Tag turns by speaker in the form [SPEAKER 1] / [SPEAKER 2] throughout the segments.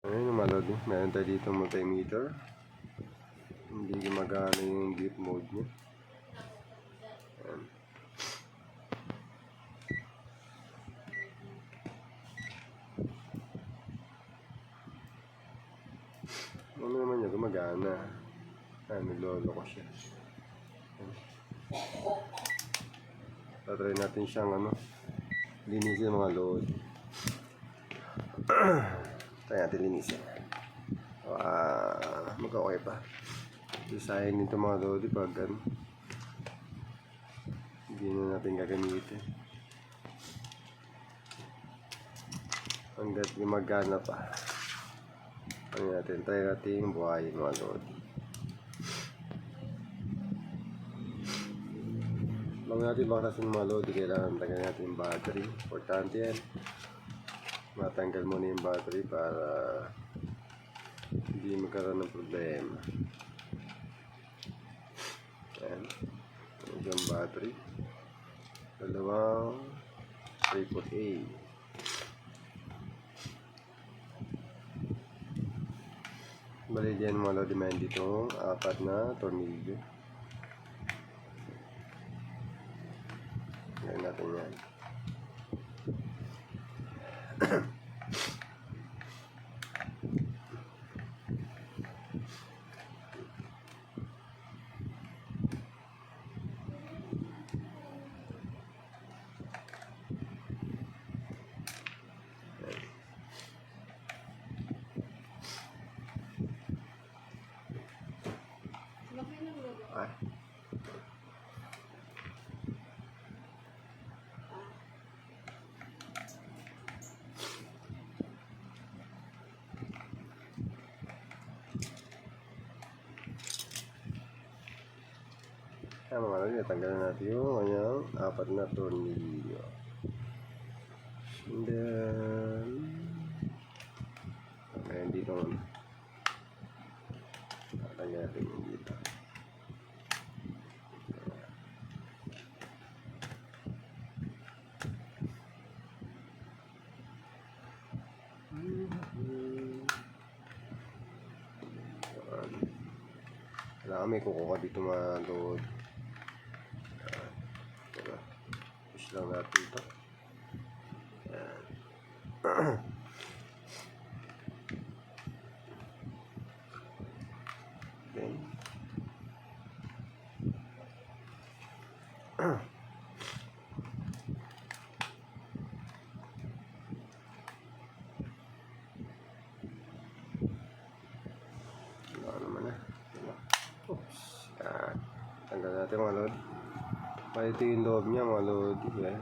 [SPEAKER 1] Ayun yung malodi. Meron tayo dito multimeter. Hindi gumagana yung grip mode niya. Ayan. Ano naman niya gumagana. Naglolo ko siya. Tatry natin siyang linisin mga load. Try natin linisin. Mag-okay pa. Design nito mga load pag hindi na natin gagamitin. Hanggat gumagana pa. Ano natin? Try natin buhayin mga load. Bago natin bakasin mga load, kailangan tanggalin natin yung battery. Importante yan. Matanggal muna yung battery para hindi magkaroon ng problema. Ayan. Ito yung battery. Dalawang AAA. Bali dyan mga load, demand dito 4 na tornilyo. Ngayon natin yan. Ay. Kaya mga load, tanggalin natin yung kanyang 4 na tornilyo. And then ayan dito muna. Tatanggalin natin yung dito. Kailangan may kukuha dito mga load. Push lang natin ito. Okay. Oops. Tanggal natin mga load. Ito yung loob niya mga load. Yan.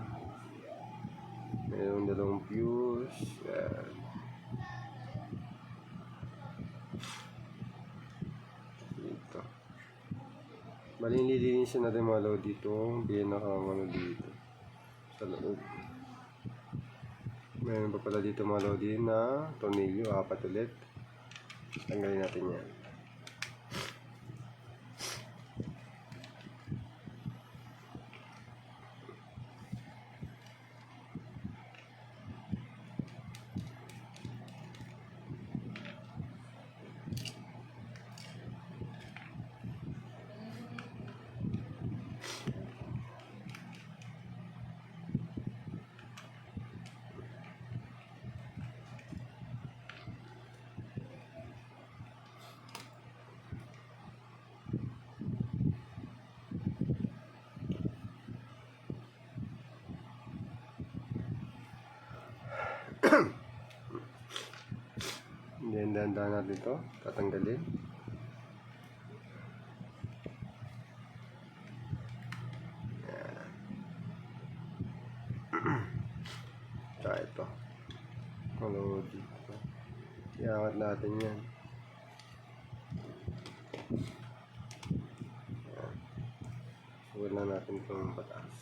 [SPEAKER 1] Mayroong dalawang fuse. Yan. Dito. Bali nililinisin natin mga load dito. Pinaka dito. Sa loob. Mayroon pa pala dito mga load na tornilyo. 4 ulit. Tanggalin natin yan. Then dahan-dahan natin ito tatanggalin. Tsaka ito kalau dito iangat natin yan. Suwal na natin itong pataas.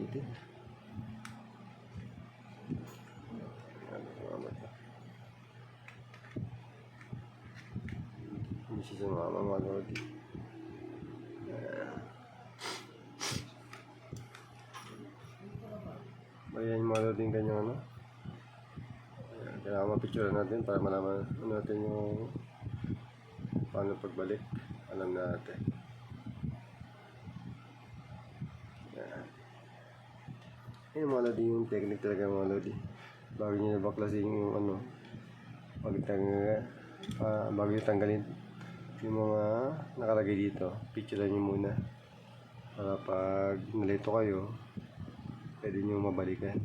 [SPEAKER 1] dito. Ano sumama ito? Hindi siya sumama mga lodi. Ayan yung mga lodi yung kanyang ano. Kailangan mapicture natin para malaman natin yung paano pagbalik. Alam natin. Yan mga lodi, yung technique talaga mga lodi. Bago nyo nabaklasin yung ano, bago nyo tanggalin yung mga nakalagay dito, picturean nyo muna para pag nalito kayo pwede nyo mabalikan.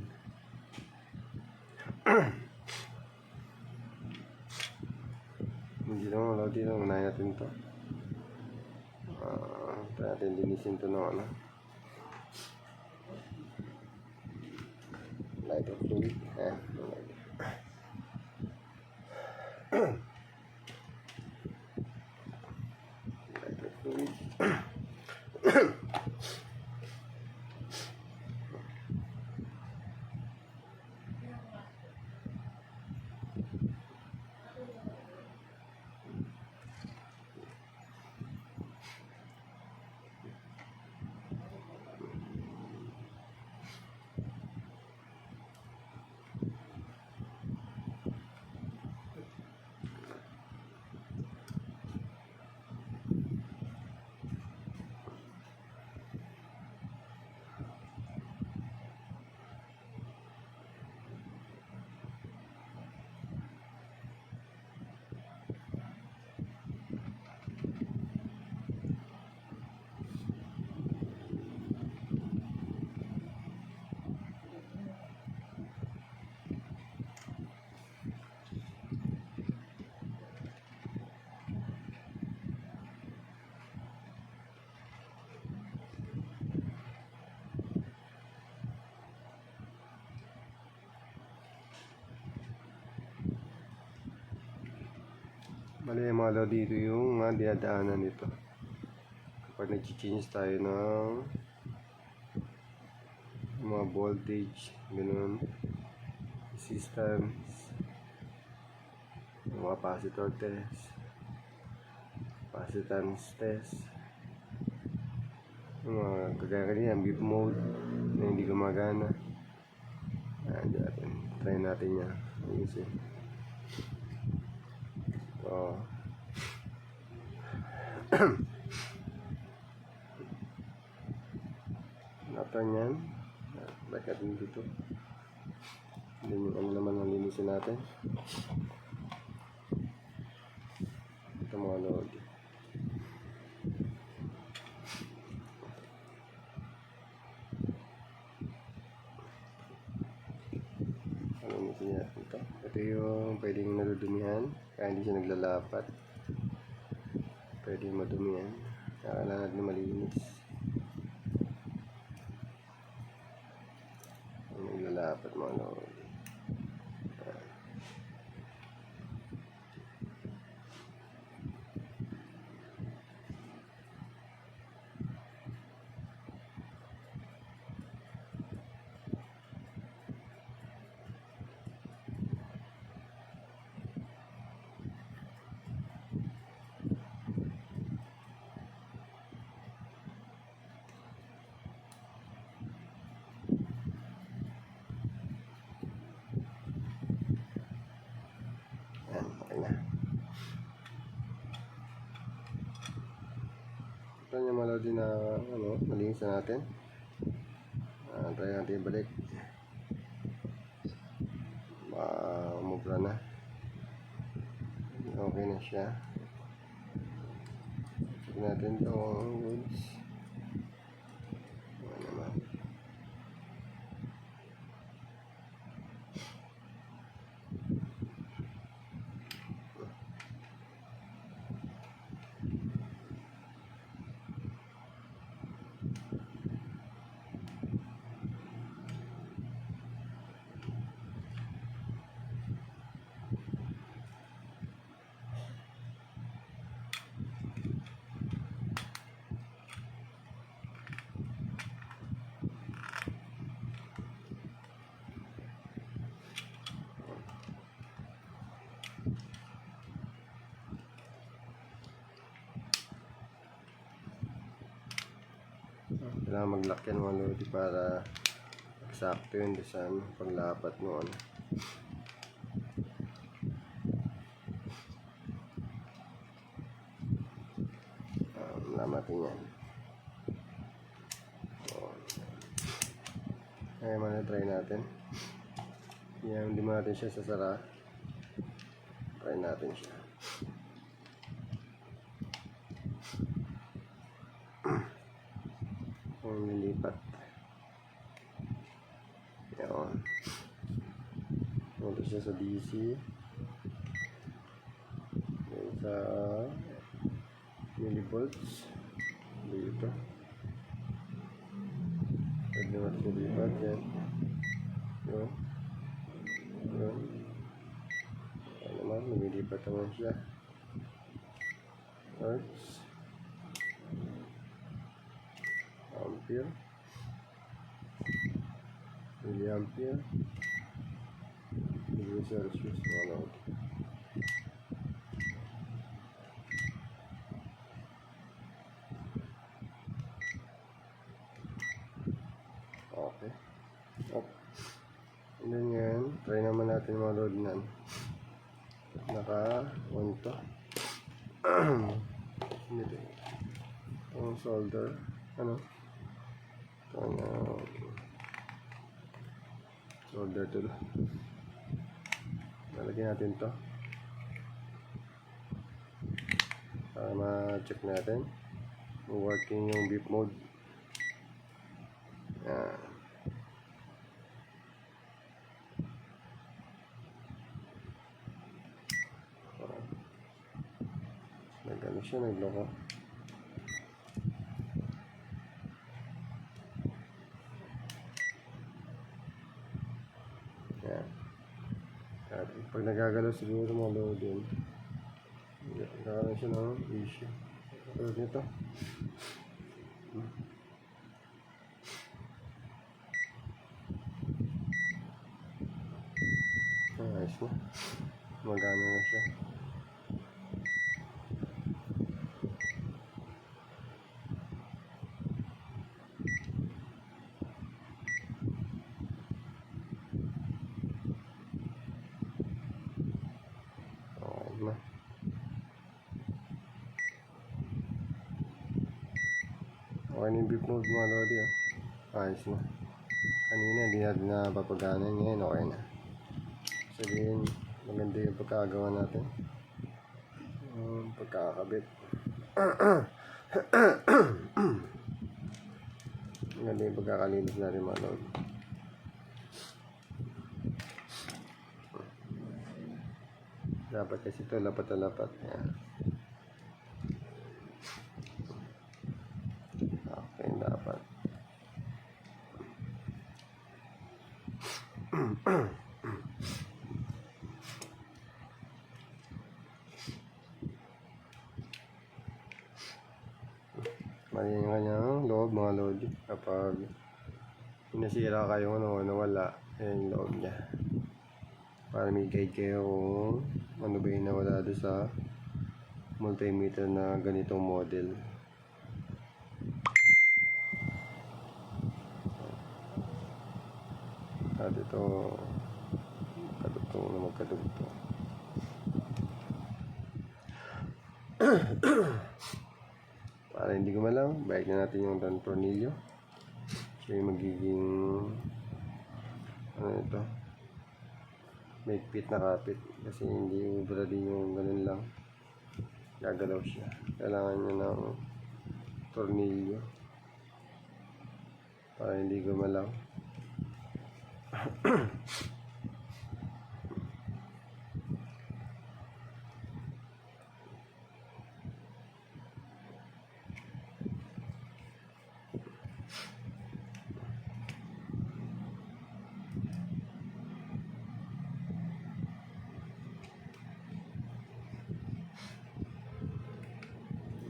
[SPEAKER 1] Hindi lang mga lodi, unahin natin ito. Try natin linisin ito ng ano, light of fluid. Light of fluid. Bali mga lodi, dito yung dinadaanan nito kapag nag-change tayo ng mga voltage, ganun, resistance, mga capacitor test, capacitance test, yung mga kagaya kanina, beep mode na hindi gumagana. Try natin yan. Ayusin. So, natin yan. Balik natin dito. Then yung ano naman ang linisin natin. Ito mga lodi. Linisin natin ito. Ito yung pwedeng nadudumihan kaya hindi siya naglalapat. Pwedeng madumihan. Kailangan natin malinis. Naglalapat mga lodi. Ito yung mga lodi na ano, malinis na natin. Try natin balik. Umubra na. Okay na siya. Check natin itong goods. Ano naman. kailangan mag-lock yan mga lodi para eksakto yun sa paglapat mo ano. Lamatin yan. Ngayon muna try natin. Yan, hindi mo natin siya sasara. Try natin siya. Ang nilipat. Yan. Punta siya sa DC. Yan sa millivolts. Dito. Pwede naman siya lipat. Yan. Yun. Yun. Ayan naman. Lumilipat naman siya. Hertz. Ampere. Milliampere. Degree Celsius. Ano. Okay. Oh. And then yan. Try naman natin mga load nan. Naka-on to. Hindi. Ang solder. Ano? Solder tool. Lalagyan natin to para ma-check natin working yung beep mode. Yan. Nag-ano siya, nagloko. Yan. Pag nagagalaw siguro mga load yun, nagkakaroon siya ng issue. Tulad nito. Ayos na. Magana na siya. Okay na. Okay na yung beep mode mga lodi. Ayos na. Kanina hindi natin napapagana. Ngayon okay na. Sabihin, maganda yung pagkagawa natin. Pagkakabit. Maganda yung pagkakalinis natin mga lord. Dapat kasi ito, lapat na lapat. Yan. Okay, dapat. Mali yung kanyang loob mga lodi. Kapag nasira kayo nawala, yan yung loob niya. Para may guide kayo kung ano ba yung nawala doon sa multimeter na ganitong model. At ito kadugtong na magkadugtong. Para hindi gumalaw, balik na natin yung tornilyo. So yung magiging ano ito, mahigpit na kapit kasi hindi ubra din yung ganun lang, gagalaw siya. Kailangan nyo ng tornilyo para hindi gumalaw.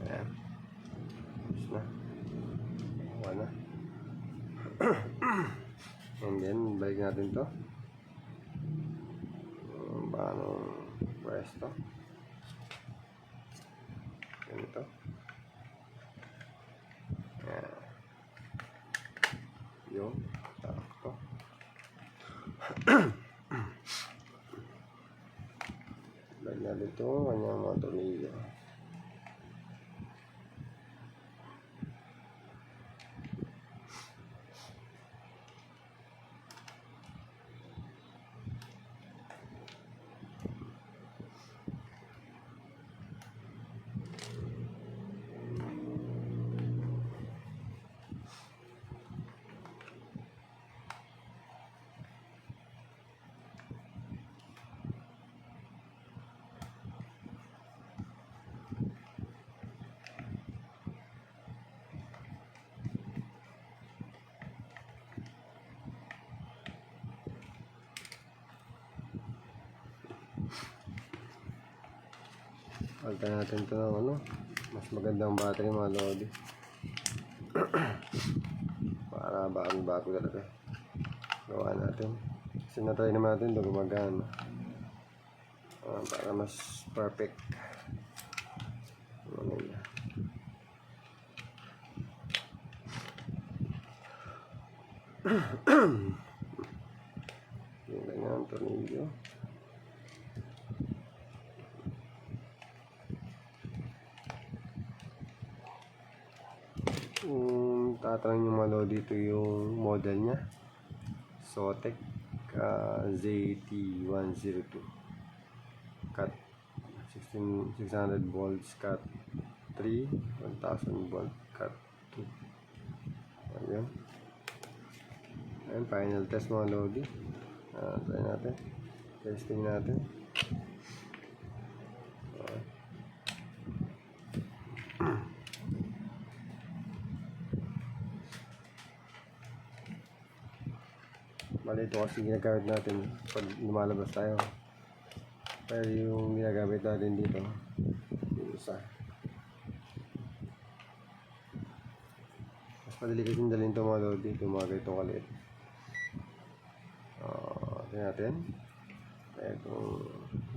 [SPEAKER 1] Ayan. Tapos na. Wala na. And then, balik natin to. Paano pwesto. Ganito. Ayan. Yung sakto. Lagyan natin ito kanyang mga tornilyo. Pagka natin ito ng ano, mas magandang battery mga lodi. Para bago talaga gawa natin. Kasi natry naman natin ito gumagana. Para mas perfect. Ano yun? Yung ganyan ang tornilyo. Tatanong yung malo dito yung model nya, Zotac ZT102 cut 600 volts cut 3, 1000 volt cut 2. Ayan, final test mga lodi. Try natin, testing natin. Mali ito kasi ginagamit natin pag lumalabas tayo. Pero yung ginagamit natin dito, yung isa. Mas madali kasi dalhin ito mga lodi, ito mga ganitong kalit. Tingnan natin. Itong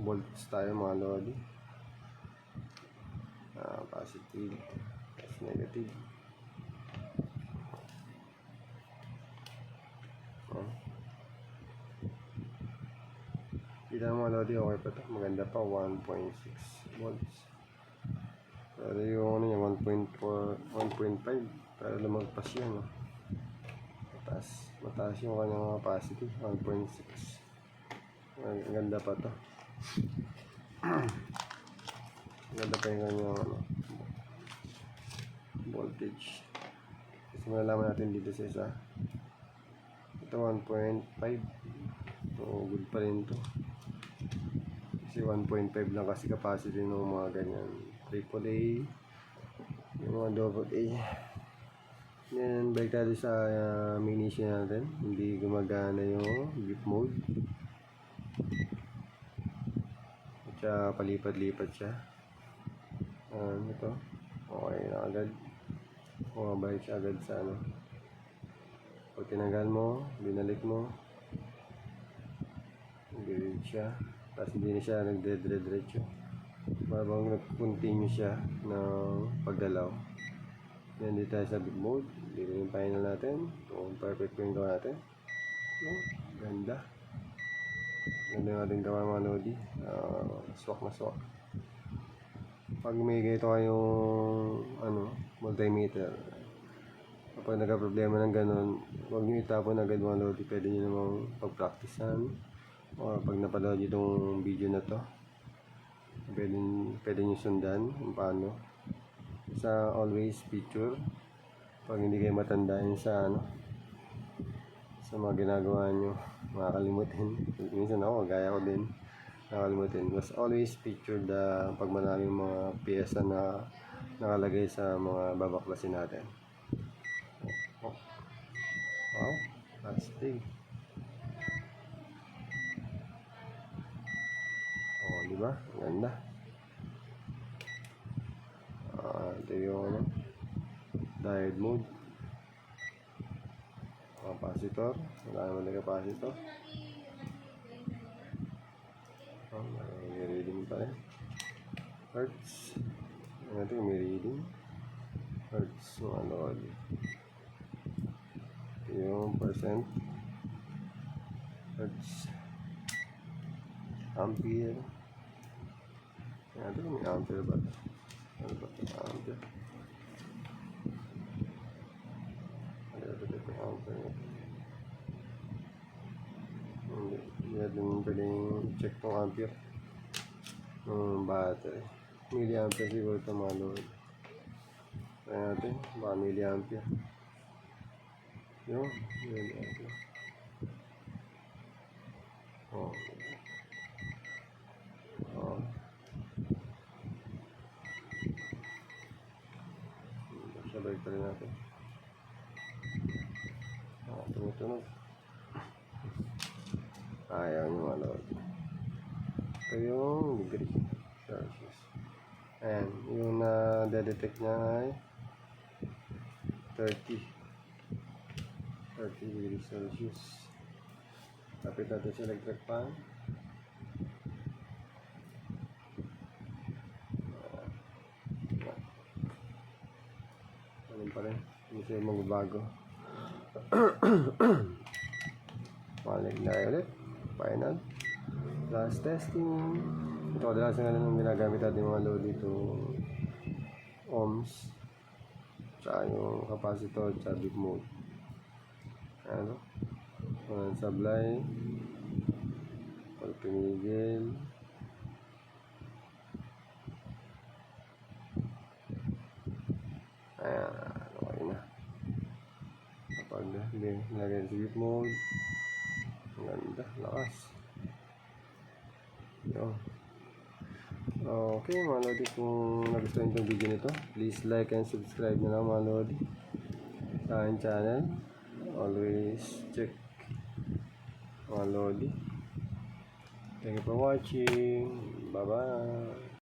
[SPEAKER 1] volts tayo mga lodi. Positive, plus negative. Kita mga lodi, okay pa ito. Maganda pa, 1.6 volts. Pero yung ano niya, 1.5. Pero lumagpas yan. Mataas yung kanyang capacity, 1.6. Maganda pa ito. Maganda pa yung kanyang voltage. Kasi malalaman natin dito sa isa. Ito 1.5. So, good pa rin ito. Kasi 1.5 lang kasi capacity ng mga ganyan AAA, yung mga AA. Yan, balik tayo sa mini natin. Hindi gumagana yung grip mode. At siya palipat-lipat siya. Ito okay na agad. Bumabalik siya agad sa ano. Pag tinanggal mo, binalik mo, gilid siya. Tapos hindi na siya nagdedre-diretso. Parang nag-continue siya ng pagdalaw. Yan, dito tayo sa big mode. Dito yung final natin. Kung perfect yung gawa natin. Ganda. Ganda yung ating gawa mga lodi. Swak na swak. Pag may ganito kayong multimeter, kapag nagka-problema ng ganun, huwag nyo itapon agad mga lodi. Pwede nyo namang pag-practicean. O pag napanood itong video na to, pwede nyo sundan kung paano. Sa always picture, pag hindi kayo matandaan sa sa mga ginagawa nyo, makakalimutin. Minsan ako, gaya ko din, nakalimutin. Mas always picture pag maraming mga piyesa na nakalagay sa mga babaklasin natin. Wow, that's big. Diba? Ganda. Ito yung diode mode. Capacitor. Wala naman na capacitor. May reading pa rin. Hertz. Ito may reading. Hertz. Ano. Ito yung percent. Hertz. Ampere. Ito may ampere ba ito? Ano ba ito? Ampere. Ano ba ito? Ampere. Hindi natin pwedeng check ng ampere. Battery. Milliampere siguro ito mga load. Kaya natin, baka milliampere. Yun, milliampere. Oh. Oh. Sabay ka rin natin. Tumutunog. Ayaw nyo mga load. Ito yung degree Celsius. Ayan, yung na-detect niya ay 30 degrees Celsius. Tapit natin sa electric fan. Ganun pa rin, hindi siya magbabago. Balik na ulit. Final. Last testing. Ito kadalasan nga nung ginagamit natin mga load dito, ohms, tsaka yung capacitor, tsaka big mode. Ano? Sablay. Pag pinigil. Ayan, okay na. Kapag nilagay sa big mode, ang ganda, lakas. Yun. Okay mga lodi, kung nagustuhan itong video nito, please like and subscribe na lang mga lodi sa aking channel. Always check mga lodi. Thank you for watching. Bye bye.